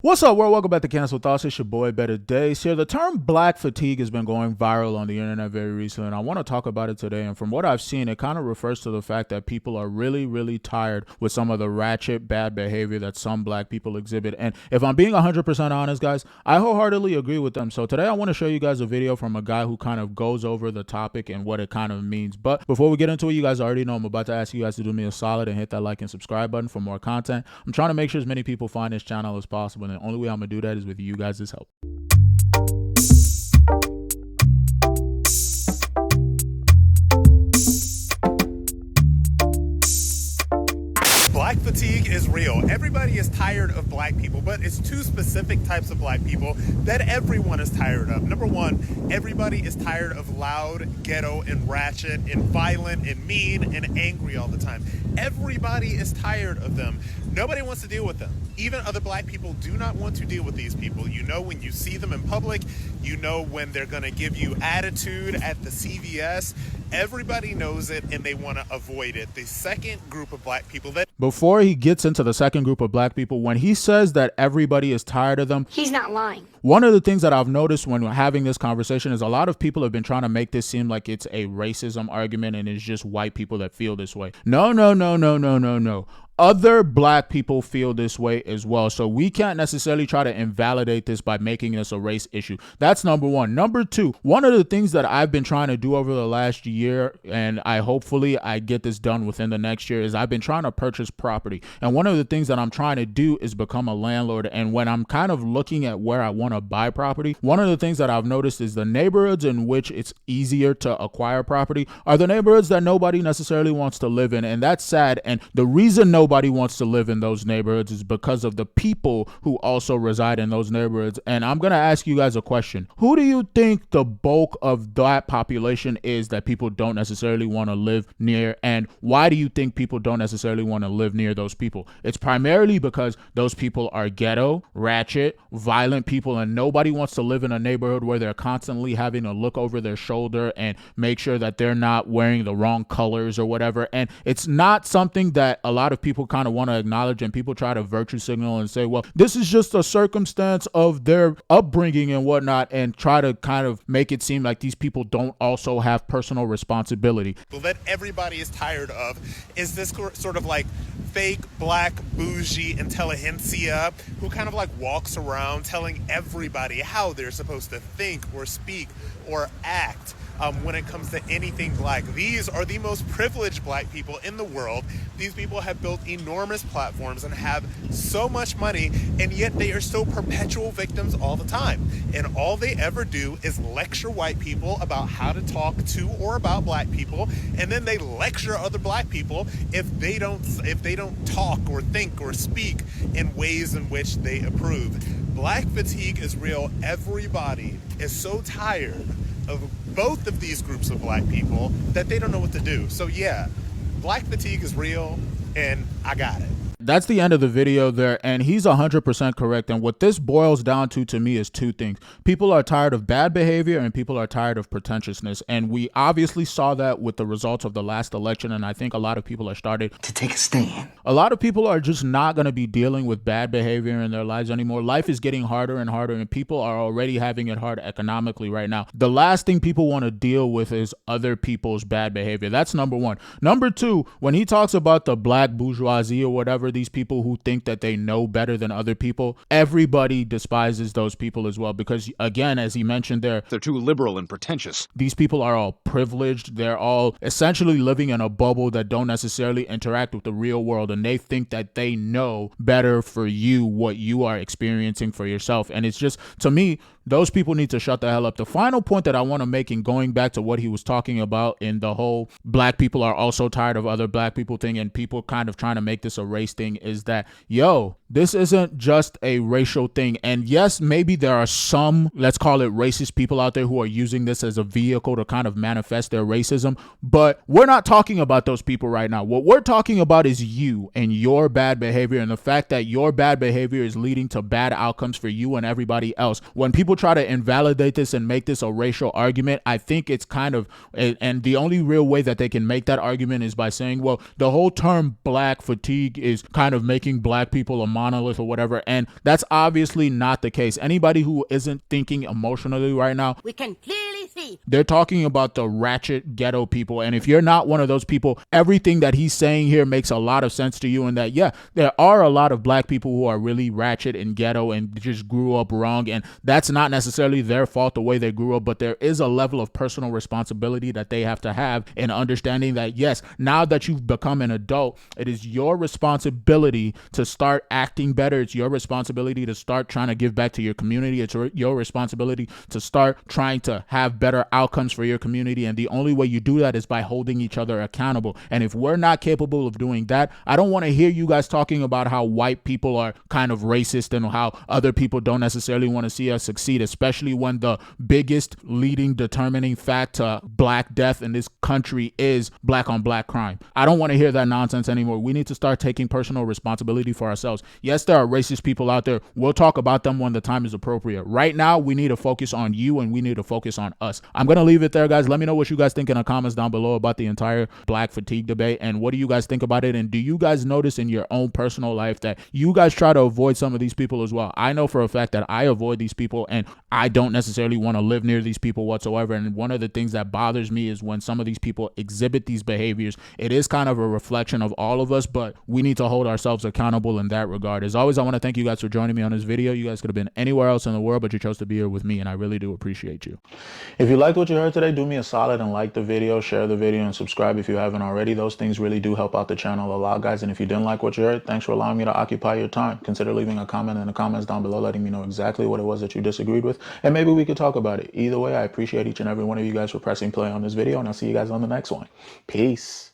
What's up, world? Welcome back to Cancel Thoughts. It's your boy, Better Days here. The term black fatigue has been going viral on the internet very recently, and I want to talk about it today. And from what I've seen, it kind of refers to the fact that people are really tired with some of the ratchet, bad behavior that some black people exhibit. And if I'm being 100% honest, guys, I wholeheartedly agree with them. So today I want to show you guys a video from a guy who kind of goes over the topic and what it kind of means. But before we get into it, you guys already know I'm about to ask you guys to do me a solid and hit that like and subscribe button for more content. I'm trying to make sure as many people find this channel as possible. And the only way I'm gonna do that is with you guys' help. Black fatigue is real. Everybody is tired of black people, but it's two specific types of black people that everyone is tired of. Number one, everybody is tired of loud, ghetto, and ratchet, and violent, and mean, and angry all the time. Everybody is tired of them. Nobody wants to deal with them. Even other black people do not want to deal with these people. You know when you see them in public, you know when they're gonna give you attitude at the CVS. Everybody knows it and they want to avoid it. The second group of black people that... Before he gets into the second group of black people, when he says that everybody is tired of them, he's not lying. One of the things that I've noticed when having this conversation is a lot of people have been trying to make this seem like it's a racism argument and it's just white people that feel this way. No. Other black people feel this way as well. So we can't necessarily try to invalidate this by making this a race issue. That's number one. Number two, one of the things that I've been trying to do over the last year, and hopefully I get this done within the next year, is I've been trying to purchase property. And one of the things that I'm trying to do is become a landlord. And when I'm kind of looking at where I want to buy property, one of the things that I've noticed is the neighborhoods in which it's easier to acquire property are the neighborhoods that nobody necessarily wants to live in. And that's sad. And the reason nobody wants to live in those neighborhoods is because of the people who also reside in those neighborhoods. And I'm going to ask you guys a question. Who do you think the bulk of that population is that people don't necessarily want to live near? And why do you think people don't necessarily want to live near those people? It's primarily because those people are ghetto, ratchet, violent people, and nobody wants to live in a neighborhood where they're constantly having to look over their shoulder and make sure that they're not wearing the wrong colors or whatever. And it's not something that a lot of people kind of want to acknowledge, and people try to virtue signal and say, well, this is just a circumstance of their upbringing and whatnot, and try to kind of make it seem like these people don't also have personal responsibility. That everybody is tired of is this sort of like fake black bougie intelligentsia who kind of like walks around telling everybody how they're supposed to think or speak or act when it comes to anything black. These are the most privileged black people in the world. These people have built enormous platforms and have so much money, and yet they are still perpetual victims all the time. And all they ever do is lecture white people about how to talk to or about black people, and then they lecture other black people if they don't talk or think or speak in ways in which they approve. Black fatigue is real. Everybody is so tired of both of these groups of black people that they don't know what to do. So yeah, black fatigue is real, and I got it. That's the end of the video there, and he's 100% correct. And what this boils down to me is two things. People are tired of bad behavior, and people are tired of pretentiousness. And we obviously saw that with the results of the last election, and I think a lot of people are starting to take a stand. A lot of people are just not going to be dealing with bad behavior in their lives anymore. Life is getting harder and harder, and people are already having it hard economically right now. The last thing people want to deal with is other people's bad behavior. That's number one. Number two, when he talks about the black bourgeoisie or whatever, these people who think that they know better than other people, everybody despises those people as well, because again, as he mentioned there, they're too liberal and pretentious. These people are all privileged. They're all essentially living in a bubble that don't necessarily interact with the real world, and they think that they know better for you what you are experiencing for yourself. And it's just, to me, those people need to shut the hell up. The final point that I want to make, in going back to what he was talking about in the whole black people are also tired of other black people thing, and people kind of trying to make this a race thing, is that, yo, this isn't just a racial thing. And yes, maybe there are some, let's call it racist people out there who are using this as a vehicle to kind of manifest their racism, but we're not talking about those people right now. What we're talking about is you and your bad behavior, and the fact that your bad behavior is leading to bad outcomes for you and everybody else. When people try to invalidate this and make this a racial argument, I think it's kind of, and the only real way that they can make that argument is by saying, well, the whole term black fatigue is kind of making black people a monolith or whatever. And that's obviously not the case. Anybody who isn't thinking emotionally right now, we can clearly see they're talking about the ratchet ghetto people. And if you're not one of those people, everything that he's saying here makes a lot of sense to you. And that, yeah, there are a lot of black people who are really ratchet and ghetto and just grew up wrong. And that's not necessarily their fault the way they grew up, but there is a level of personal responsibility that they have to have in understanding that, yes, now that you've become an adult, it is your responsibility to start acting better. It's your responsibility to start trying to give back to your community. It's your responsibility to start trying to have better outcomes for your community. And the only way you do that is by holding each other accountable. And if we're not capable of doing that, I don't want to hear you guys talking about how white people are kind of racist and how other people don't necessarily want to see us succeed, especially when the biggest leading determining fact to black death in this country is black on black crime. I don't want to hear that nonsense anymore. We need to start taking personal responsibility for ourselves. Yes, there are racist people out there. We'll talk about them when the time is appropriate. Right now, we need to focus on you and we need to focus on us. I'm going to leave it there, guys. Let me know what you guys think in the comments down below about the entire black fatigue debate, and what do you guys think about it? And do you guys notice in your own personal life that you guys try to avoid some of these people as well? I know for a fact that I avoid these people and I don't necessarily want to live near these people whatsoever. And one of the things that bothers me is when some of these people exhibit these behaviors. It is kind of a reflection of all of us, but we need to hold ourselves accountable in that regard. As always, I want to thank you guys for joining me on this video. You guys could have been anywhere else in the world, but you chose to be here with me, and I really do appreciate you. If you liked what you heard today, do me a solid and like the video, share the video, and subscribe if you haven't already. Those things really do help out the channel a lot, guys. And if you didn't like what you heard, thanks for allowing me to occupy your time. Consider leaving a comment in the comments down below, letting me know exactly what it was that you disagreed with, and maybe we could talk about it. Either way, I appreciate each and every one of you guys for pressing play on this video, and I'll see you guys on the next one. Peace.